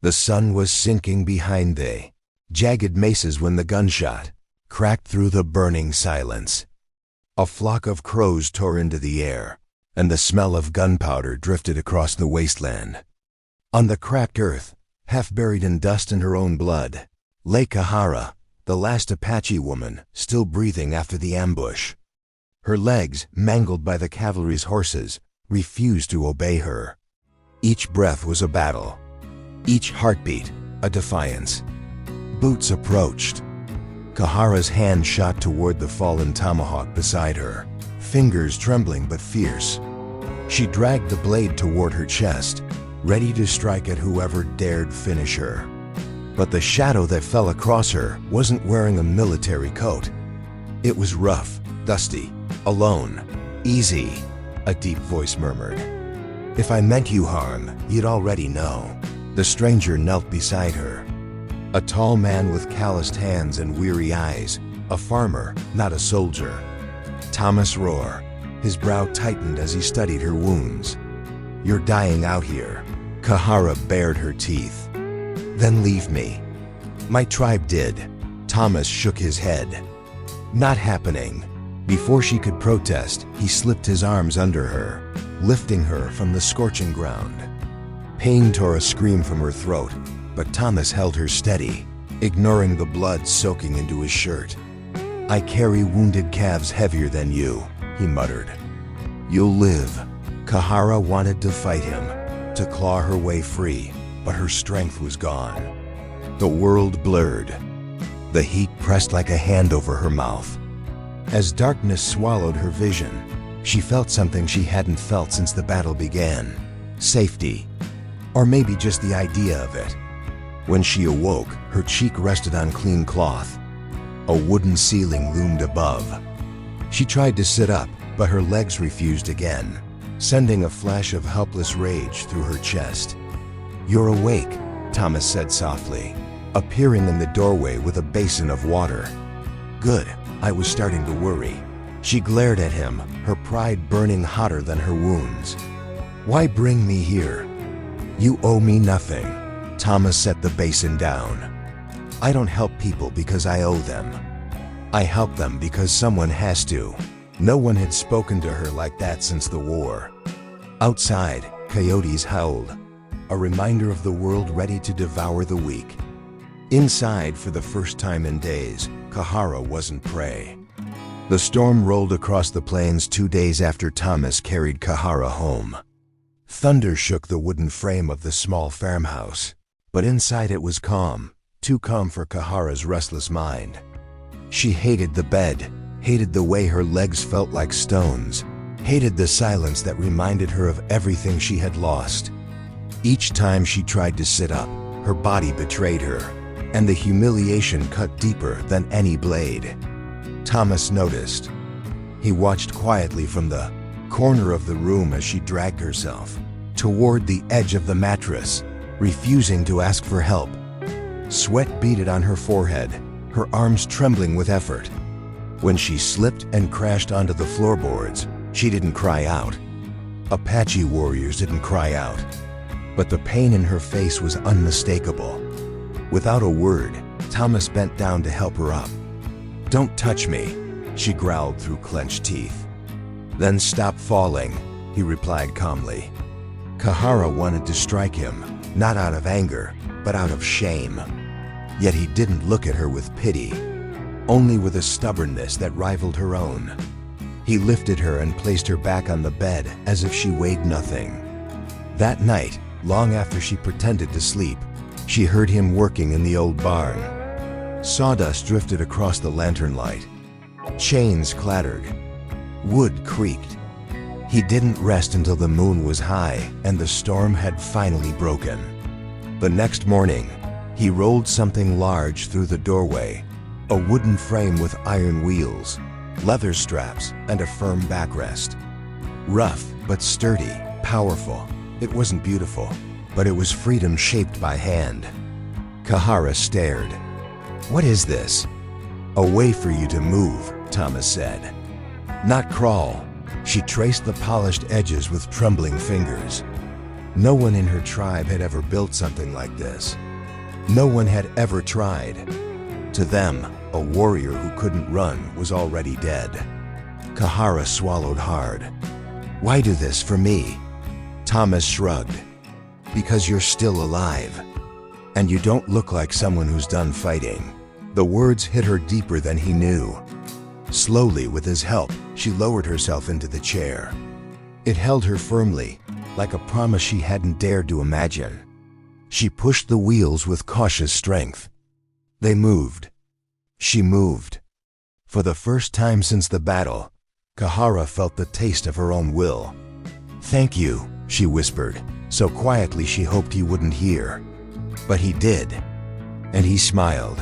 The sun was sinking behind they, jagged mesas when the gunshot cracked through the burning silence. A flock of crows tore into the air, and the smell of gunpowder drifted across the wasteland. On the cracked earth, half buried in dust and her own blood, lay Kahara, the last Apache woman, still breathing after the ambush. Her legs, mangled by the cavalry's horses, refused to obey her. Each breath was a battle. Each heartbeat, a defiance. Boots approached. Kahara's hand shot toward the fallen tomahawk beside her, fingers trembling but fierce. She dragged the blade toward her chest, ready to strike at whoever dared finish her. But the shadow that fell across her wasn't wearing a military coat. It was rough, dusty, alone, easy, a deep voice murmured. If I meant you harm, you'd already know. The stranger knelt beside her. A tall man with calloused hands and weary eyes, a farmer, not a soldier. Thomas Rohr, his brow tightened as he studied her wounds. You're dying out here. Kahara bared her teeth. Then leave me. My tribe did. Thomas shook his head. Not happening. Before she could protest, he slipped his arms under her, lifting her from the scorching ground. Pain tore a scream from her throat, but Thomas held her steady, ignoring the blood soaking into his shirt. I carry wounded calves heavier than you, he muttered. You'll live. Kahara wanted to fight him, to claw her way free, but her strength was gone. The world blurred. The heat pressed like a hand over her mouth. As darkness swallowed her vision, she felt something she hadn't felt since the battle began. Safety. Or maybe just the idea of it. When she awoke, her cheek rested on clean cloth. A wooden ceiling loomed above. She tried to sit up, but her legs refused again, sending a flash of helpless rage through her chest. You're awake, Thomas said softly, appearing in the doorway with a basin of water. Good, I was starting to worry. She glared at him, her pride burning hotter than her wounds. Why bring me here? You owe me nothing. Thomas set the basin down. I don't help people because I owe them. I help them because someone has to. No one had spoken to her like that since the war. Outside, coyotes howled, a reminder of the world ready to devour the weak. Inside, for the first time in days, Kahara wasn't prey. The storm rolled across the plains 2 days after Thomas carried Kahara home. Thunder shook the wooden frame of the small farmhouse, but inside it was calm, too calm for Kahara's restless mind. She hated the bed, hated the way her legs felt like stones, hated the silence that reminded her of everything she had lost. Each time she tried to sit up, her body betrayed her, and the humiliation cut deeper than any blade. Thomas noticed. He watched quietly from the corner of the room as she dragged herself toward the edge of the mattress, refusing to ask for help. Sweat beaded on her forehead, her arms trembling with effort. When she slipped and crashed onto the floorboards, she didn't cry out. Apache warriors didn't cry out. But the pain in her face was unmistakable. Without a word, Thomas bent down to help her up. Don't touch me, she growled through clenched teeth. Then stop falling, he replied calmly. Kahara wanted to strike him, not out of anger, but out of shame. Yet he didn't look at her with pity, only with a stubbornness that rivaled her own. He lifted her and placed her back on the bed as if she weighed nothing. That night, long after she pretended to sleep, she heard him working in the old barn. Sawdust drifted across the lantern light. Chains clattered. Wood creaked. He didn't rest until the moon was high and the storm had finally broken. The next morning, he rolled something large through the doorway, a wooden frame with iron wheels, leather straps, and a firm backrest. Rough but sturdy, powerful. It wasn't beautiful, but it was freedom shaped by hand. Kahara stared. What is this? A way for you to move, Thomas said. Not crawl. She traced the polished edges with trembling fingers. No one in her tribe had ever built something like this. No one had ever tried. To them, a warrior who couldn't run was already dead. Kahara swallowed hard. "Why do this for me?" Thomas shrugged. "Because you're still alive. And you don't look like someone who's done fighting." The words hit her deeper than he knew. Slowly, with his help, she lowered herself into the chair. It held her firmly, like a promise she hadn't dared to imagine. She pushed the wheels with cautious strength. They moved. She moved. For the first time since the battle, Kahara felt the taste of her own will. "Thank you," she whispered, so quietly she hoped he wouldn't hear. But he did, and he smiled.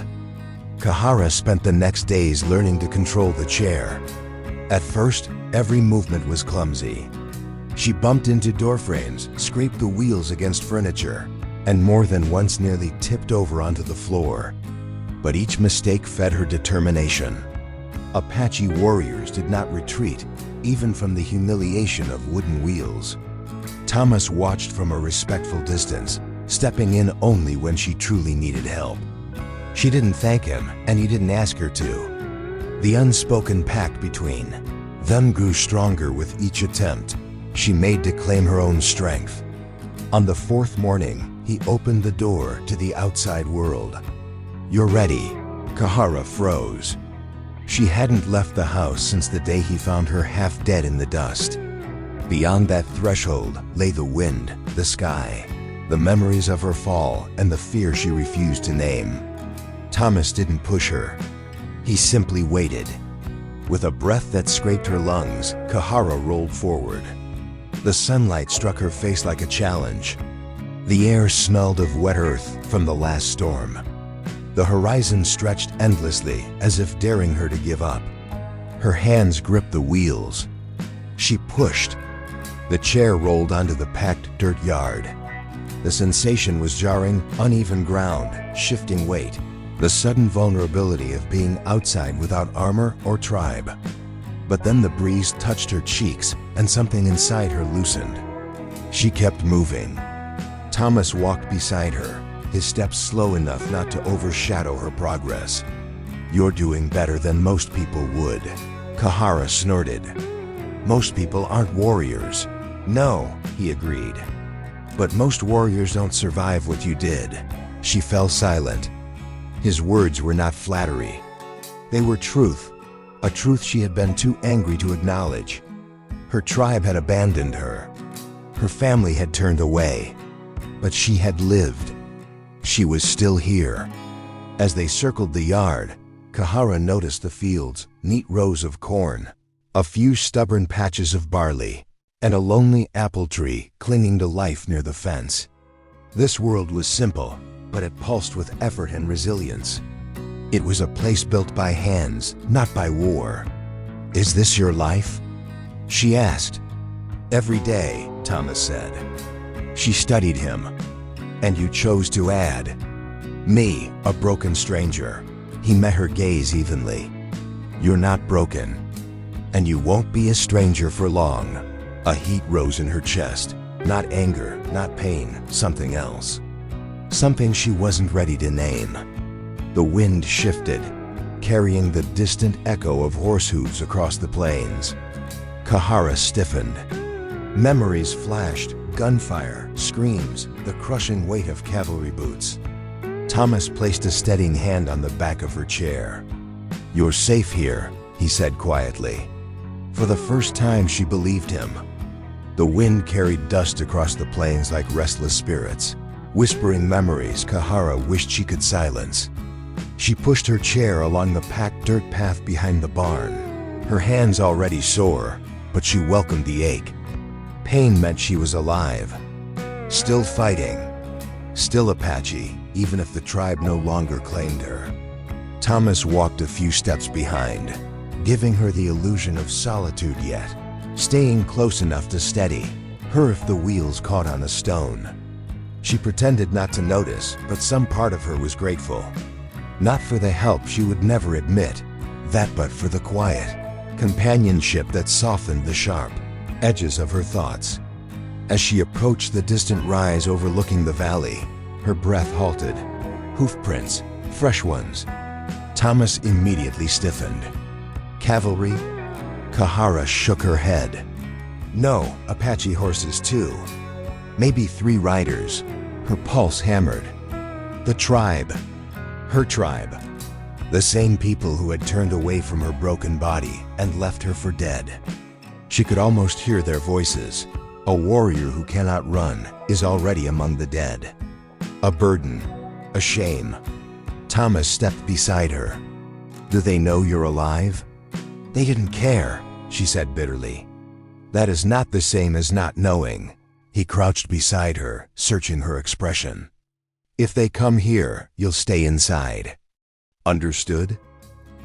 Kahara spent the next days learning to control the chair. At first, every movement was clumsy. She bumped into doorframes, scraped the wheels against furniture, and more than once nearly tipped over onto the floor. But each mistake fed her determination. Apache warriors did not retreat, even from the humiliation of wooden wheels. Thomas watched from a respectful distance, stepping in only when she truly needed help. She didn't thank him, and he didn't ask her to. The unspoken pact between them grew stronger with each attempt she made to claim her own strength. On the fourth morning, he opened the door to the outside world. "You're ready." Kahara froze. She hadn't left the house since the day he found her half dead in the dust. Beyond that threshold lay the wind, the sky, the memories of her fall, and the fear she refused to name. Thomas didn't push her. He simply waited. With a breath that scraped her lungs, Kahara rolled forward. The sunlight struck her face like a challenge. The air smelled of wet earth from the last storm. The horizon stretched endlessly, as if daring her to give up. Her hands gripped the wheels. She pushed. The chair rolled onto the packed dirt yard. The sensation was jarring, uneven ground, shifting weight. The sudden vulnerability of being outside without armor or tribe. But then the breeze touched her cheeks, and something inside her loosened. She kept moving. Thomas walked beside her, his steps slow enough not to overshadow her progress. "You're doing better than most people would," Kahara snorted. "Most people aren't warriors." "No," he agreed. "But most warriors don't survive what you did." She fell silent. His words were not flattery. They were truth, a truth she had been too angry to acknowledge. Her tribe had abandoned her. Her family had turned away. But she had lived. She was still here. As they circled the yard, Kahara noticed the fields, neat rows of corn, a few stubborn patches of barley, and a lonely apple tree clinging to life near the fence. This world was simple, but it pulsed with effort and resilience. It was a place built by hands, not by war. "Is this your life?" she asked. "Every day," Thomas said. She studied him. "And you chose to add me, a broken stranger." He met her gaze evenly. "You're not broken. And you won't be a stranger for long." A heat rose in her chest. Not anger, not pain, something else. Something she wasn't ready to name. The wind shifted, carrying the distant echo of horse hooves across the plains. Kahara stiffened. Memories flashed, gunfire, screams, the crushing weight of cavalry boots. Thomas placed a steadying hand on the back of her chair. "You're safe here," he said quietly. For the first time she believed him. The wind carried dust across the plains like restless spirits, whispering memories Kahara wished she could silence. She pushed her chair along the packed dirt path behind the barn. Her hands already sore, but she welcomed the ache. Pain meant she was alive. Still fighting. Still Apache, even if the tribe no longer claimed her. Thomas walked a few steps behind, giving her the illusion of solitude yet, staying close enough to steady her if the wheels caught on a stone. She pretended not to notice, but some part of her was grateful. Not for the help she would never admit, but for the quiet companionship that softened the sharp edges of her thoughts. As she approached the distant rise overlooking the valley, her breath halted. Hoof prints, fresh ones. Thomas immediately stiffened. Cavalry? Kahara shook her head. No, Apache horses too. Maybe 3 riders. Her pulse hammered. The tribe. Her tribe. The same people who had turned away from her broken body and left her for dead. She could almost hear their voices. A warrior who cannot run is already among the dead. A burden. A shame. Thomas stepped beside her. Do they know you're alive? They didn't care, she said bitterly. That is not the same as not knowing. He crouched beside her, searching her expression. If they come here, you'll stay inside. Understood?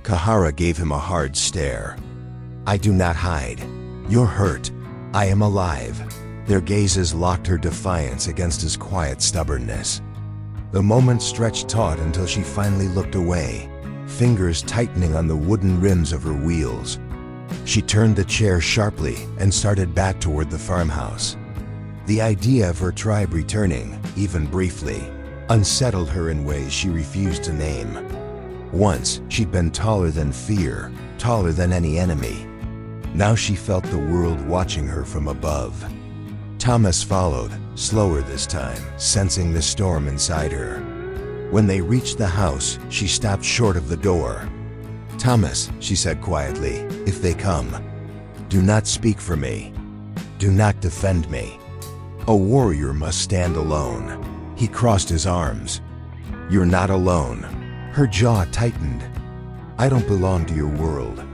Kahara gave him a hard stare. I do not hide. You're hurt. I am alive. Their gazes locked her defiance against his quiet stubbornness. The moment stretched taut until she finally looked away, fingers tightening on the wooden rims of her wheels. She turned the chair sharply and started back toward the farmhouse. The idea of her tribe returning, even briefly, unsettled her in ways she refused to name. Once, she'd been taller than fear, taller than any enemy. Now she felt the world watching her from above. Thomas followed, slower this time, sensing the storm inside her. When they reached the house, she stopped short of the door. Thomas, she said quietly, if they come, do not speak for me. Do not defend me. A warrior must stand alone. He crossed his arms. You're not alone. Her jaw tightened. I don't belong to your world.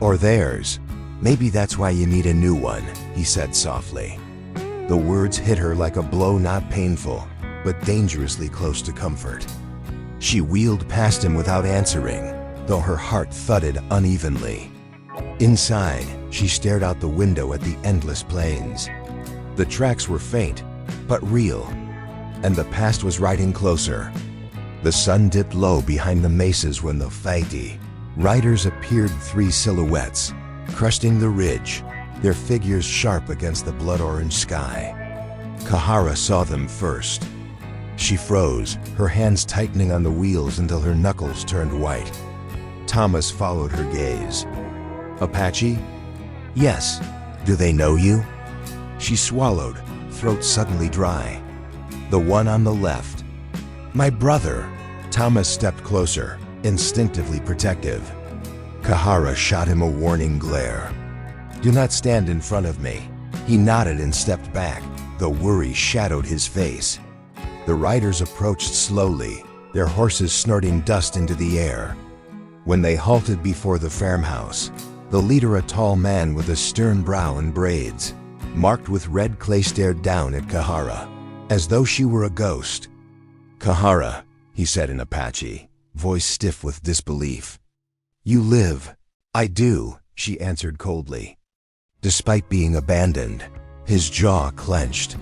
Or theirs. Maybe that's why you need a new one, he said softly. The words hit her like a blow, not painful, but dangerously close to comfort. She wheeled past him without answering, though her heart thudded unevenly. Inside, she stared out the window at the endless plains. The tracks were faint, but real, and the past was riding closer. The sun dipped low behind the mesas when the Faiti riders appeared, 3 silhouettes, cresting the ridge, their figures sharp against the blood-orange sky. Kahara saw them first. She froze, her hands tightening on the wheels until her knuckles turned white. Thomas followed her gaze. Apache? Yes. Do they know you? She swallowed, throat suddenly dry. The one on the left. My brother. Thomas stepped closer, instinctively protective. Kahara shot him a warning glare. Do not stand in front of me. He nodded and stepped back, though worry shadowed his face. The riders approached slowly, their horses snorting dust into the air. When they halted before the farmhouse, the leader, a tall man with a stern brow and braids, marked with red clay, stared down at Kahara, as though she were a ghost. Kahara, he said in Apache, voice stiff with disbelief. You live. I do, she answered coldly. Despite being abandoned, his jaw clenched.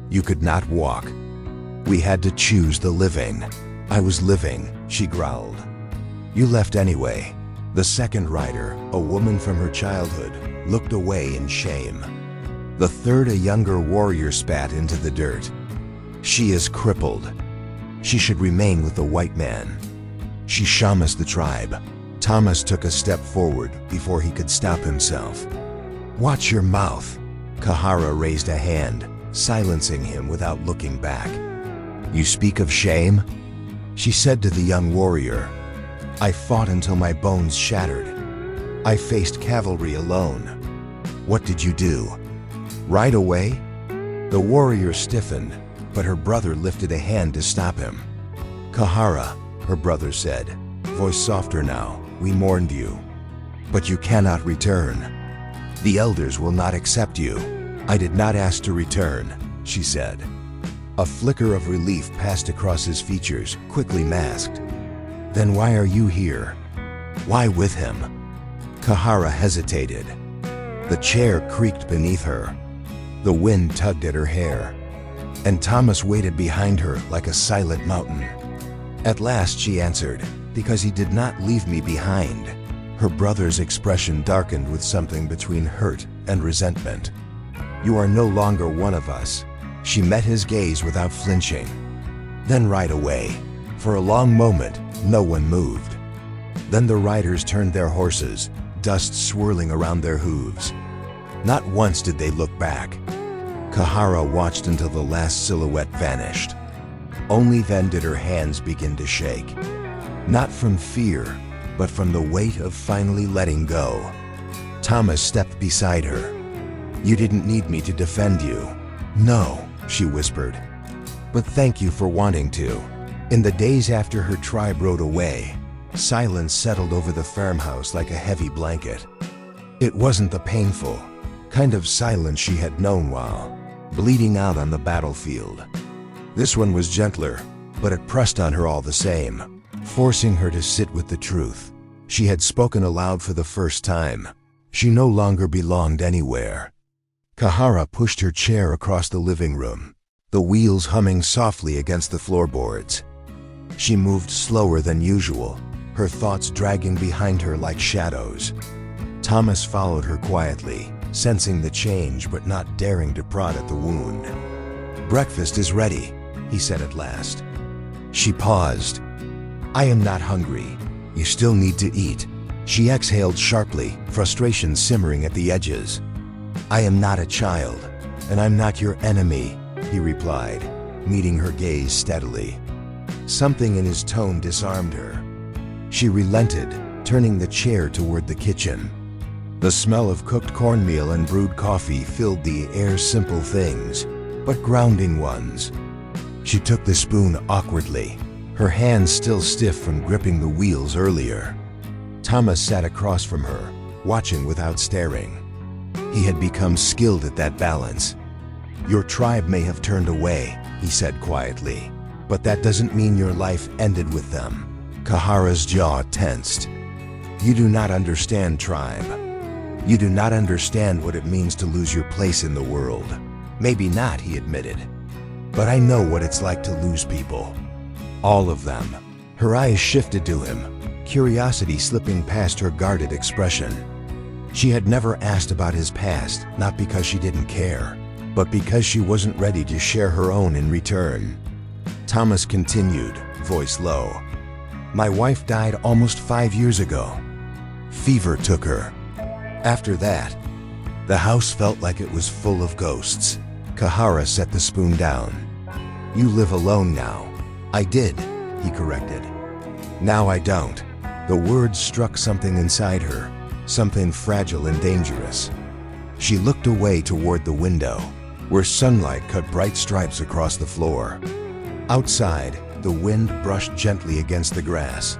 You could not walk. We had to choose the living. I was living, she growled. You left anyway. The second rider, a woman from her childhood, looked away in shame. The third, a younger warrior, spat into the dirt. She is crippled. She should remain with the white man. She shamas the tribe. Thomas took a step forward before he could stop himself. Watch your mouth. Kahara raised a hand, silencing him without looking back. You speak of shame? She said to the young warrior. I fought until my bones shattered. I faced cavalry alone. What did you do? Ride away? The warrior stiffened, but her brother lifted a hand to stop him. Kahara, her brother said, voice softer now, we mourned you. But you cannot return. The elders will not accept you. I did not ask to return, she said. A flicker of relief passed across his features, quickly masked. Then why are you here? Why with him? Kahara hesitated. The chair creaked beneath her. The wind tugged at her hair. And Thomas waited behind her like a silent mountain. At last she answered, because he did not leave me behind. Her brother's expression darkened with something between hurt and resentment. You are no longer one of us." She met his gaze without flinching. Then right away, for a long moment, no one moved. Then the riders turned their horses, dust swirling around their hooves. Not once did they look back. Kahara watched until the last silhouette vanished. Only then did her hands begin to shake. Not from fear, but from the weight of finally letting go. Thomas stepped beside her. "You didn't need me to defend you." "No," she whispered. "But thank you for wanting to." In the days after her tribe rode away, silence settled over the farmhouse like a heavy blanket. It wasn't the painful kind of silence she had known while bleeding out on the battlefield. This one was gentler, but it pressed on her all the same, forcing her to sit with the truth. She had spoken aloud for the first time. She no longer belonged anywhere. Kahara pushed her chair across the living room, the wheels humming softly against the floorboards. She moved slower than usual, her thoughts dragging behind her like shadows. Thomas followed her quietly, sensing the change but not daring to prod at the wound. "Breakfast is ready," he said at last. She paused. "I am not hungry. You still need to eat." She exhaled sharply, frustration simmering at the edges. "I am not a child, and I'm not your enemy," he replied, meeting her gaze steadily. Something in his tone disarmed her. She relented, turning the chair toward the kitchen. The smell of cooked cornmeal and brewed coffee filled the air, simple things, but grounding ones. She took the spoon awkwardly, her hands still stiff from gripping the wheels earlier. Thomas sat across from her, watching without staring. He had become skilled at that balance. "Your tribe may have turned away," he said quietly, "but that doesn't mean your life ended with them." Kahara's jaw tensed. "You do not understand, tribe. You do not understand what it means to lose your place in the world." "Maybe not," he admitted. "But I know what it's like to lose people. All of them." Her eyes shifted to him, curiosity slipping past her guarded expression. She had never asked about his past, not because she didn't care, but because she wasn't ready to share her own in return. Thomas continued, voice low. "My wife died almost 5 years ago. Fever took her. After that, the house felt like it was full of ghosts." Kahara set the spoon down. "You live alone now." "I did," he corrected. "Now I don't." The words struck something inside her, something fragile and dangerous. She looked away toward the window, where sunlight cut bright stripes across the floor. Outside, the wind brushed gently against the grass.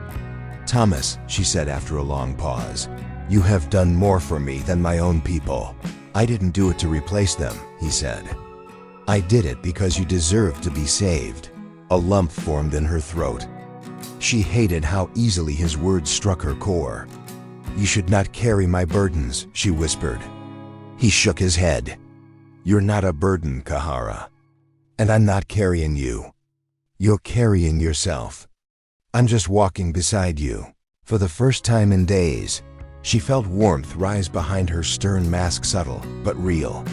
"Thomas," she said after a long pause, "you have done more for me than my own people." "I didn't do it to replace them," he said. "I did it because you deserved to be saved." A lump formed in her throat. She hated how easily his words struck her core. "You should not carry my burdens," she whispered. He shook his head. "You're not a burden, Kahara. And I'm not carrying you. You're carrying yourself. I'm just walking beside you." For the first time in days, she felt warmth rise behind her stern mask, subtle but real.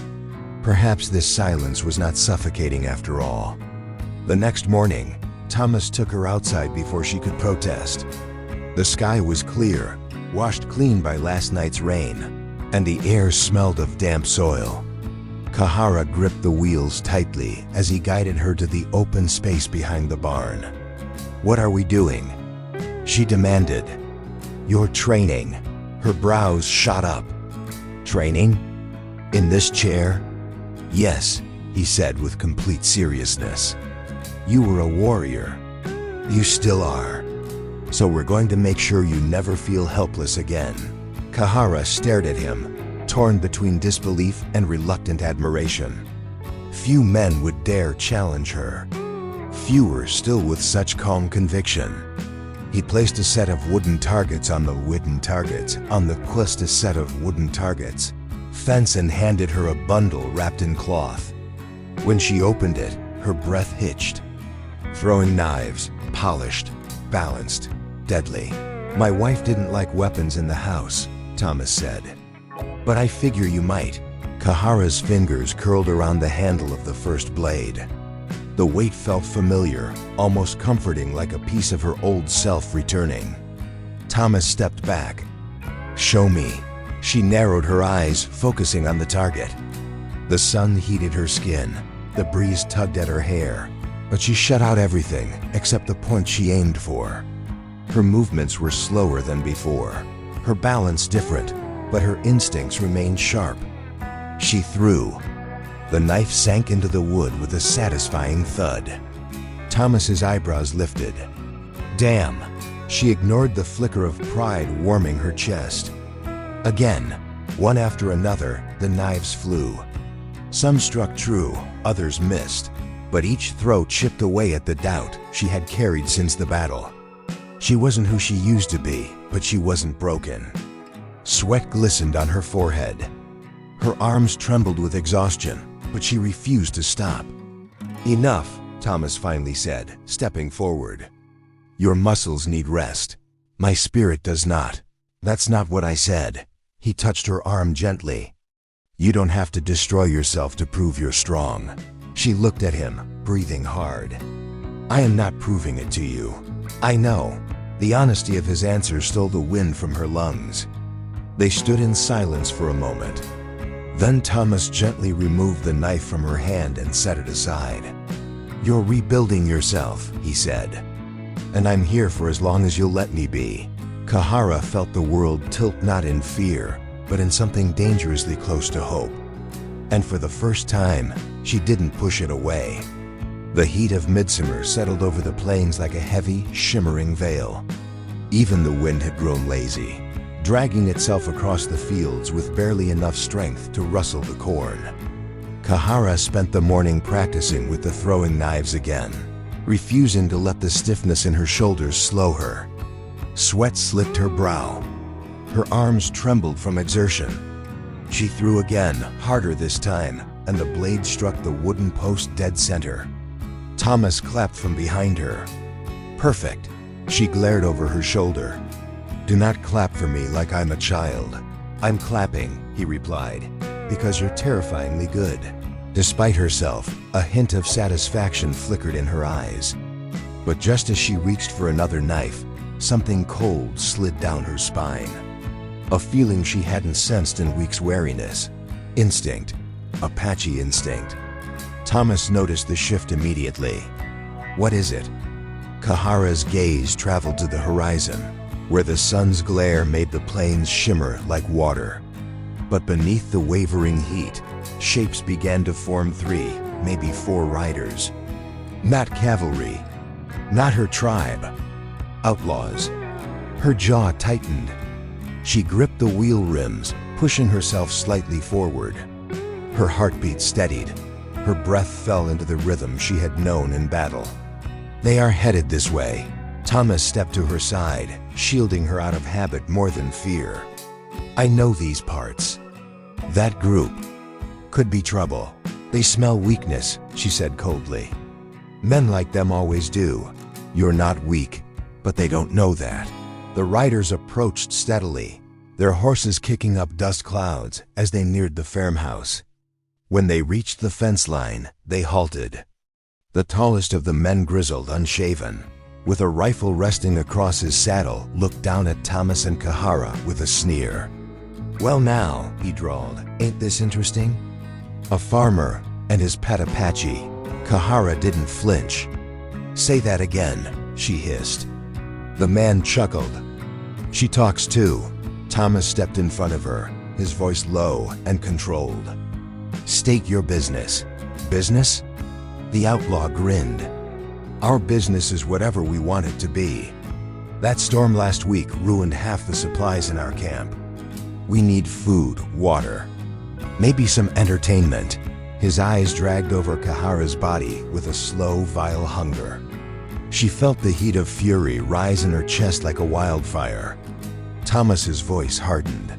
Perhaps this silence was not suffocating after all. The next morning, Thomas took her outside before she could protest. The sky was clear, washed clean by last night's rain, and the air smelled of damp soil. Kahara gripped the wheels tightly as he guided her to the open space behind the barn. "What are we doing?" she demanded. "You're training." Her brows shot up. "Training? In this chair?" "Yes," he said with complete seriousness. "You were a warrior. You still are. So we're going to make sure you never feel helpless again." Kahara stared at him, torn between disbelief and reluctant admiration. Few men would dare challenge her. Fewer still with such calm conviction. He placed a set of wooden targets on the quest, a set of wooden targets. Fence and handed her a bundle wrapped in cloth. When she opened it, her breath hitched. Throwing knives, polished, balanced, deadly. "My wife didn't like weapons in the house," Thomas said. "But I figure you might." Kahara's fingers curled around the handle of the first blade. The weight felt familiar, almost comforting, like a piece of her old self returning. Thomas stepped back. "Show me." She narrowed her eyes, focusing on the target. The sun heated her skin. The breeze tugged at her hair. But she shut out everything except the point she aimed for. Her movements were slower than before, her balance different, but her instincts remained sharp. She threw. The knife sank into the wood with a satisfying thud. Thomas's eyebrows lifted. Damn! She ignored the flicker of pride warming her chest. Again, one after another, the knives flew. Some struck true, others missed, but each throw chipped away at the doubt she had carried since the battle. She wasn't who she used to be, but she wasn't broken. Sweat glistened on her forehead. Her arms trembled with exhaustion, but she refused to stop. "Enough," Thomas finally said, stepping forward. "Your muscles need rest. My spirit does not." "That's not what I said." He touched her arm gently. "You don't have to destroy yourself to prove you're strong." She looked at him, breathing hard. "I am not proving it to you. I know." The honesty of his answer stole the wind from her lungs. They stood in silence for a moment. Then Thomas gently removed the knife from her hand and set it aside. "You're rebuilding yourself," he said. "And I'm here for as long as you'll let me be." Kahara felt the world tilt, not in fear, but in something dangerously close to hope. And for the first time, she didn't push it away. The heat of midsummer settled over the plains like a heavy, shimmering veil. Even the wind had grown lazy, dragging itself across the fields with barely enough strength to rustle the corn. Kahara spent the morning practicing with the throwing knives again, refusing to let the stiffness in her shoulders slow her. Sweat slicked her brow. Her arms trembled from exertion. She threw again, harder this time, and the blade struck the wooden post dead center. Thomas clapped from behind her. "Perfect." She glared over her shoulder. "Do not clap for me like I'm a child." "I'm clapping," he replied, "because you're terrifyingly good." Despite herself, a hint of satisfaction flickered in her eyes. But just as she reached for another knife, something cold slid down her spine. A feeling she hadn't sensed in weeks' wariness. Instinct. Apache instinct. Thomas noticed the shift immediately. "What is it?" Kahara's gaze traveled to the horizon, where the sun's glare made the plains shimmer like water. But beneath the wavering heat, shapes began to form 3, maybe 4 riders. Not cavalry. Not her tribe. Outlaws. Her jaw tightened. She gripped the wheel rims, pushing herself slightly forward. Her heartbeat steadied. Her breath fell into the rhythm she had known in battle. "They are headed this way." Thomas stepped to her side, shielding her out of habit more than fear. "I know these parts. That group could be trouble. They smell weakness," she said coldly. "Men like them always do. You're not weak, but they don't know that." The riders approached steadily, their horses kicking up dust clouds as they neared the farmhouse. When they reached the fence line, they halted. The tallest of the men, grizzled, unshaven, with a rifle resting across his saddle, looked down at Thomas and Kahara with a sneer. "Well now," he drawled, "ain't this interesting?" A farmer and his pet Apache. Kahara didn't flinch. "Say that again," she hissed. The man chuckled. "She talks too." Thomas stepped in front of her, his voice low and controlled. "State your business." "Business?" The outlaw grinned. "Our business is whatever we want it to be. That storm last week ruined half the supplies in our camp. We need food, water, maybe some entertainment." His eyes dragged over Kahara's body with a slow, vile hunger. She felt the heat of fury rise in her chest like a wildfire. Thomas's voice hardened.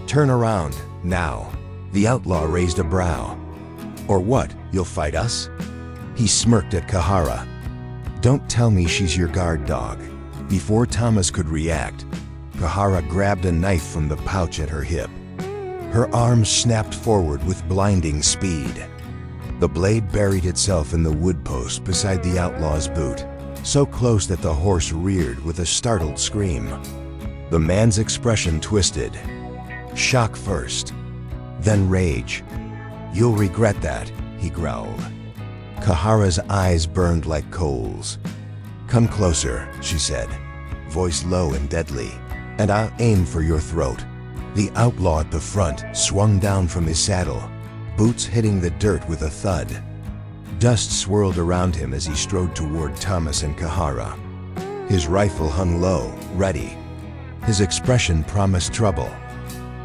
"Turn around, now." The outlaw raised a brow. "Or what, you'll fight us?" He smirked at Kahara. "Don't tell me she's your guard dog." Before Thomas could react, Kahara grabbed a knife from the pouch at her hip. Her arms snapped forward with blinding speed. The blade buried itself in the wood post beside the outlaw's boot, so close that the horse reared with a startled scream. The man's expression twisted. Shock first, then rage. "You'll regret that," he growled. Kahara's eyes burned like coals. "Come closer," she said, voice low and deadly, "and I'll aim for your throat." The outlaw at the front swung down from his saddle, boots hitting the dirt with a thud. Dust swirled around him as he strode toward Thomas and Kahara. His rifle hung low, ready. His expression promised trouble.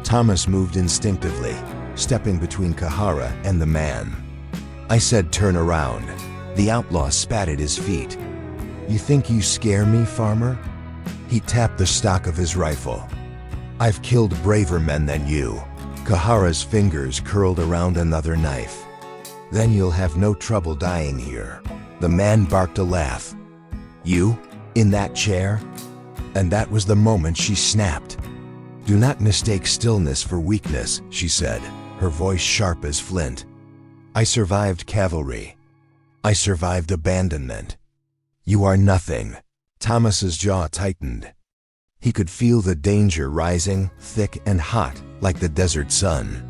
Thomas moved instinctively, stepping between Kahara and the man. "I said turn around." The outlaw spat at his feet. "You think you scare me, farmer?" He tapped the stock of his rifle. "I've killed braver men than you." Kahara's fingers curled around another knife. "Then you'll have no trouble dying here." The man barked a laugh. "You? In that chair?" And that was the moment she snapped. "Do not mistake stillness for weakness," she said, her voice sharp as flint. "I survived cavalry. I survived abandonment. You are nothing." Thomas's jaw tightened. He could feel the danger rising, thick and hot, like the desert sun.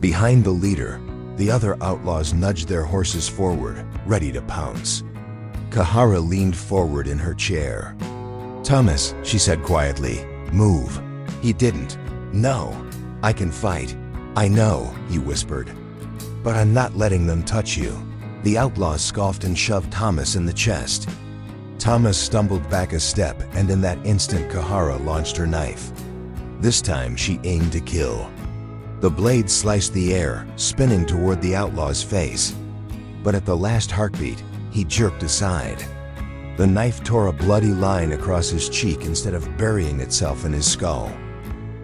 Behind the leader, the other outlaws nudged their horses forward, ready to pounce. Kahara leaned forward in her chair. "Thomas," she said quietly, "move." He didn't. "No, I can fight." "I know," he whispered, "but I'm not letting them touch you." The outlaws scoffed and shoved Thomas in the chest. Thomas stumbled back a step, and in that instant Kahara launched her knife. This time she aimed to kill. The blade sliced the air, spinning toward the outlaw's face. But at the last heartbeat, he jerked aside. The knife tore a bloody line across his cheek instead of burying itself in his skull.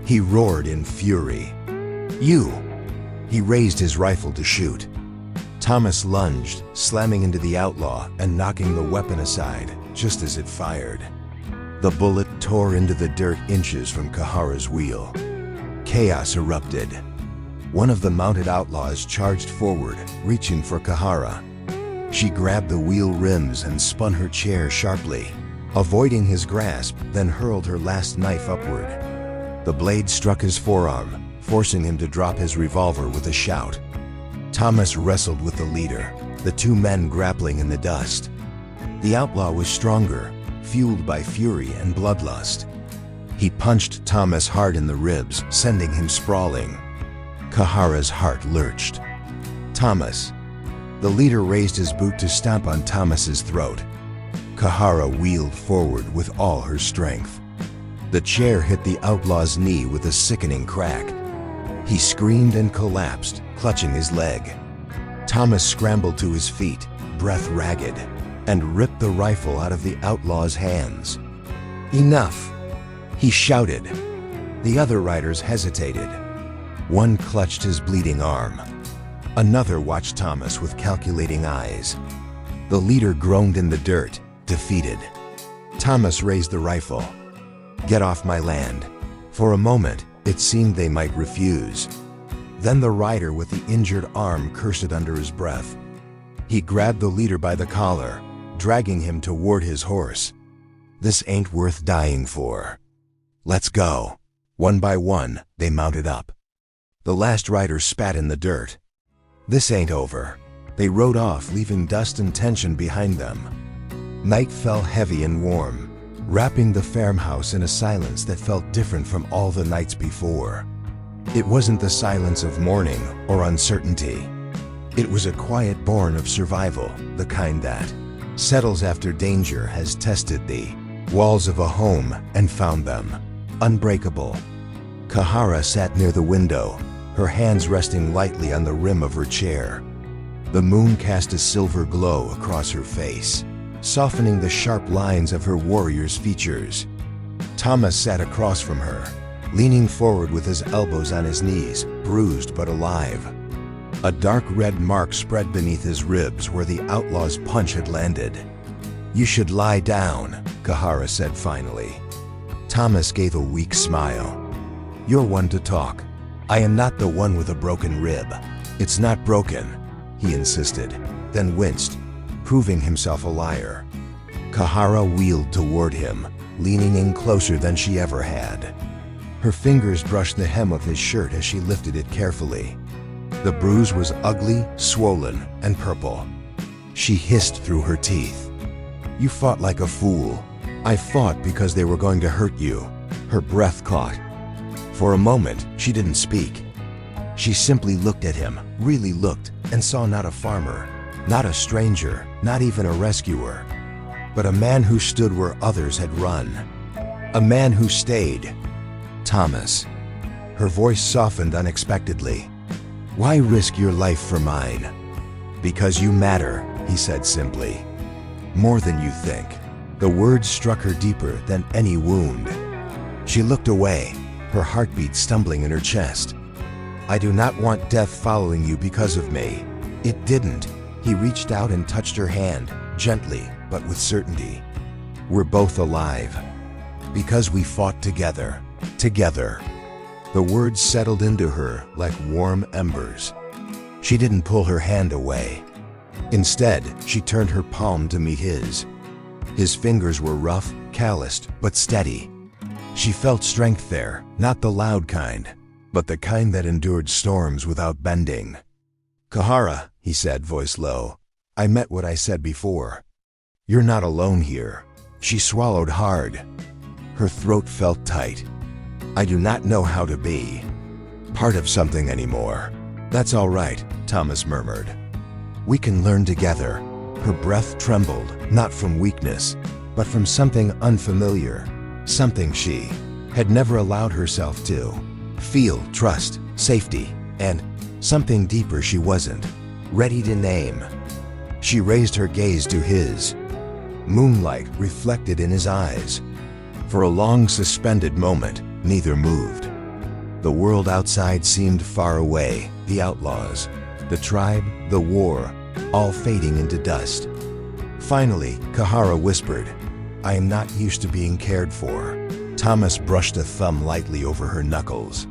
He roared in fury. "You!" He raised his rifle to shoot. Thomas lunged, slamming into the outlaw and knocking the weapon aside just as it fired. The bullet tore into the dirt inches from Kahara's wheel. Chaos erupted. One of the mounted outlaws charged forward, reaching for Kahara. She grabbed the wheel rims and spun her chair sharply, avoiding his grasp, then hurled her last knife upward. The blade struck his forearm, forcing him to drop his revolver with a shout. Thomas wrestled with the leader, the two men grappling in the dust. The outlaw was stronger, fueled by fury and bloodlust. He punched Thomas hard in the ribs, sending him sprawling. Kahara's heart lurched. "Thomas." The leader raised his boot to stomp on Thomas's throat. Kahara wheeled forward with all her strength. The chair hit the outlaw's knee with a sickening crack. He screamed and collapsed, clutching his leg. Thomas scrambled to his feet, breath ragged, and ripped the rifle out of the outlaw's hands. "Enough!" he shouted. The other riders hesitated. One clutched his bleeding arm. Another watched Thomas with calculating eyes. The leader groaned in the dirt, defeated. Thomas raised the rifle. "Get off my land." For a moment, it seemed they might refuse. Then the rider with the injured arm cursed under his breath. He grabbed the leader by the collar, dragging him toward his horse. "This ain't worth dying for. Let's go." One by one, they mounted up. The last rider spat in the dirt. "This ain't over." They rode off, leaving dust and tension behind them. Night fell heavy and warm, wrapping the farmhouse in a silence that felt different from all the nights before. It wasn't the silence of mourning or uncertainty. It was a quiet born of survival, the kind that settles after danger has tested the walls of a home and found them unbreakable. Kahara sat near the window, her hands resting lightly on the rim of her chair. The moon cast a silver glow across her face, softening the sharp lines of her warrior's features. Thomas sat across from her, leaning forward with his elbows on his knees, bruised but alive. A dark red mark spread beneath his ribs where the outlaw's punch had landed. "You should lie down," Kahara said finally. Thomas gave a weak smile. "You're one to talk." I am not the one with a broken rib. It's not broken, he insisted, then winced, proving himself a liar. Kahara wheeled toward him, leaning in closer than she ever had. Her fingers brushed the hem of his shirt as she lifted it carefully. The bruise was ugly, swollen, and purple. She hissed through her teeth. You fought like a fool. I fought because they were going to hurt you. Her breath caught. For a moment, she didn't speak. She simply looked at him, really looked, and saw not a farmer, not a stranger, not even a rescuer, but a man who stood where others had run. A man who stayed. Thomas. Her voice softened unexpectedly. Why risk your life for mine? Because you matter, he said simply. More than you think. The words struck her deeper than any wound. She looked away, her heartbeat stumbling in her chest. I do not want death following you because of me. It didn't. He reached out and touched her hand, gently, but with certainty. We're both alive. Because we fought together. Together. The words settled into her like warm embers. She didn't pull her hand away. Instead, she turned her palm to meet his. His fingers were rough, calloused, but steady. She felt strength there, not the loud kind, but the kind that endured storms without bending. Kahara, he said, voice low, I meant what I said before. You're not alone here. She swallowed hard. Her throat felt tight. I do not know how to be part of something anymore. That's all right, Thomas murmured. We can learn together. Her breath trembled, not from weakness, but from something unfamiliar, something she had never allowed herself to feel, trust, safety, and something deeper she wasn't ready to name. She raised her gaze to his. Moonlight reflected in his eyes. For a long suspended moment, neither moved. The world outside seemed far away, the outlaws, the tribe, the war, all fading into dust. Finally, Kahara whispered, I am not used to being cared for. Thomas brushed a thumb lightly over her knuckles.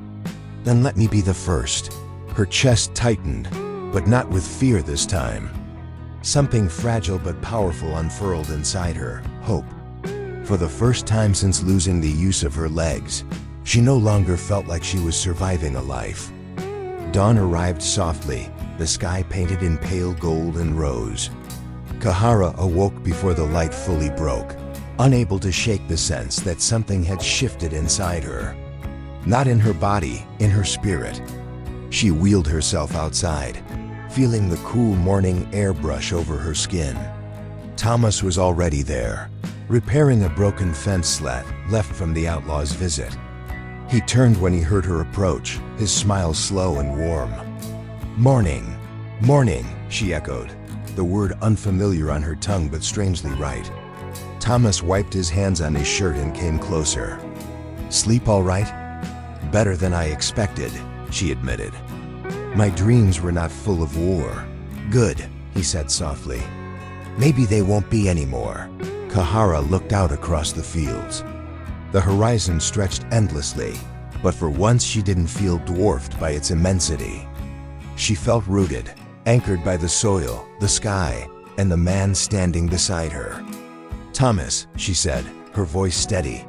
Then let me be the first. Her chest tightened, but not with fear this time. Something fragile but powerful unfurled inside her, hope. For the first time since losing the use of her legs, she no longer felt like she was surviving a life. Dawn arrived softly, the sky painted in pale gold and rose. Kahara awoke before the light fully broke, unable to shake the sense that something had shifted inside her. Not in her body, in her spirit. She wheeled herself outside, feeling the cool morning air brush over her skin. Thomas was already there, repairing a broken fence slat left from the outlaw's visit. He turned when he heard her approach, his smile slow and warm. Morning, morning, she echoed, the word unfamiliar on her tongue but strangely right. Thomas wiped his hands on his shirt and came closer. Sleep all right? Better than I expected, she admitted. My dreams were not full of war. Good, he said softly. Maybe they won't be anymore. Kahara looked out across the fields. The horizon stretched endlessly, but for once she didn't feel dwarfed by its immensity. She felt rooted, anchored by the soil, the sky, and the man standing beside her. Thomas, she said, her voice steady.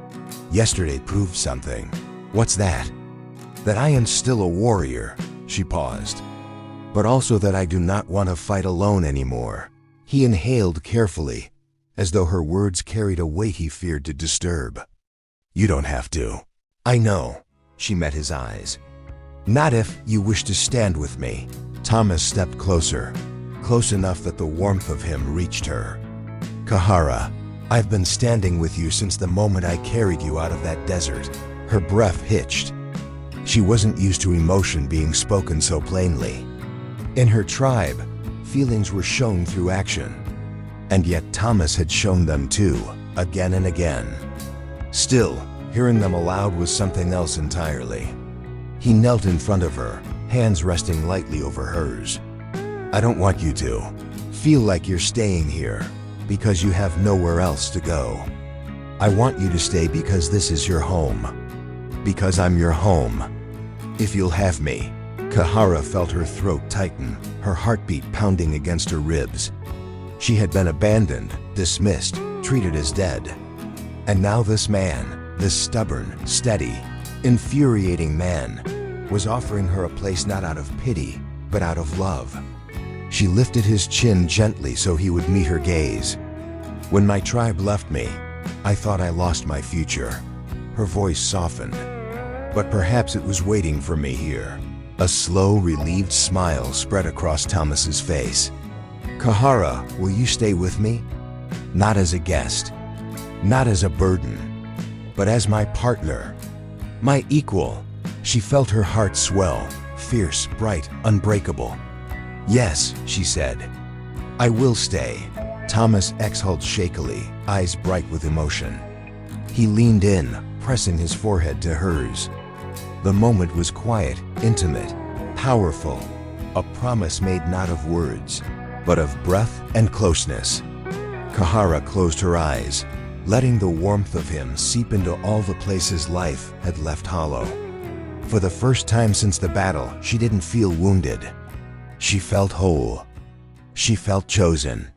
Yesterday proved something. What's that? That I am still a warrior, she paused. But also that I do not want to fight alone anymore. He inhaled carefully, as though her words carried a weight he feared to disturb. You don't have to. I know, she met his eyes. Not if you wish to stand with me. Thomas stepped closer, close enough that the warmth of him reached her. Kahara, I've been standing with you since the moment I carried you out of that desert. Her breath hitched. She wasn't used to emotion being spoken so plainly. In her tribe, feelings were shown through action. And yet Thomas had shown them too, again and again. Still, hearing them aloud was something else entirely. He knelt in front of her, hands resting lightly over hers. I don't want you to feel like you're staying here because you have nowhere else to go. I want you to stay because this is your home. Because I'm your home. If you'll have me. Kahara felt her throat tighten, her heartbeat pounding against her ribs. She had been abandoned, dismissed, treated as dead. And now this man, this stubborn, steady, infuriating man, was offering her a place not out of pity, but out of love. She lifted his chin gently so he would meet her gaze. When my tribe left me, I thought I lost my future. Her voice softened. But perhaps it was waiting for me here. A slow, relieved smile spread across Thomas's face. Kahara, will you stay with me? Not as a guest, not as a burden, but as my partner, my equal. She felt her heart swell, fierce, bright, unbreakable. Yes, she said, I will stay. Thomas exhaled shakily, eyes bright with emotion. He leaned in, pressing his forehead to hers. The moment was quiet, intimate, powerful, a promise made not of words, but of breath and closeness. Kahara closed her eyes, letting the warmth of him seep into all the places life had left hollow. For the first time since the battle, she didn't feel wounded. She felt whole. She felt chosen.